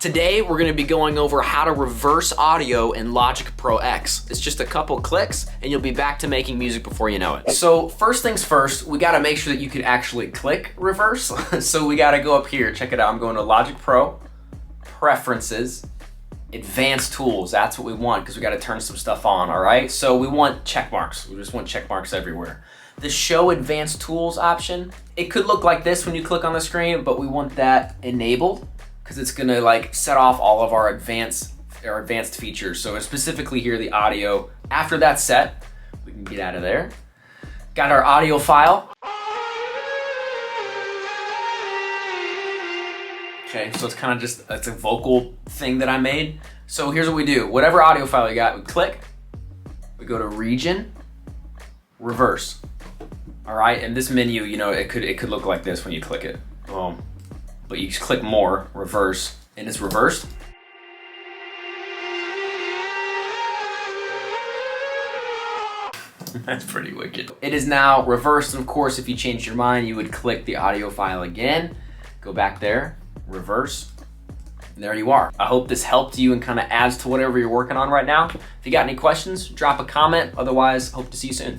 Today, we're gonna be going over how to reverse audio in Logic Pro X. It's just a couple clicks and you'll be back to making music before you know it. So first things first, we gotta make sure that you can actually click reverse. So we gotta go up here, check it out. I'm going to Logic Pro, Preferences, Advanced Tools. That's what we want because we gotta turn some stuff on, all right? So we want check marks. We just want check marks everywhere. The Show Advanced Tools option, it could look like this when you click on the screen, but we want that enabled because it's gonna like set off all of our advanced features. So specifically here, the audio. After that's set, we can get out of there. Got our audio file. Okay, so it's kind of just, it's a vocal thing that I made. So here's what we do. Whatever audio file you got, we click, we go to region, reverse. All right, and this menu, you know, it could look like this when you click it. But you just click more, reverse, and it's reversed. That's pretty wicked. It is now reversed, and of course, if you changed your mind, you would click the audio file again, go back there, reverse, and there you are. I hope this helped you and kind of adds to whatever you're working on right now. If you got any questions, drop a comment. Otherwise, hope to see you soon.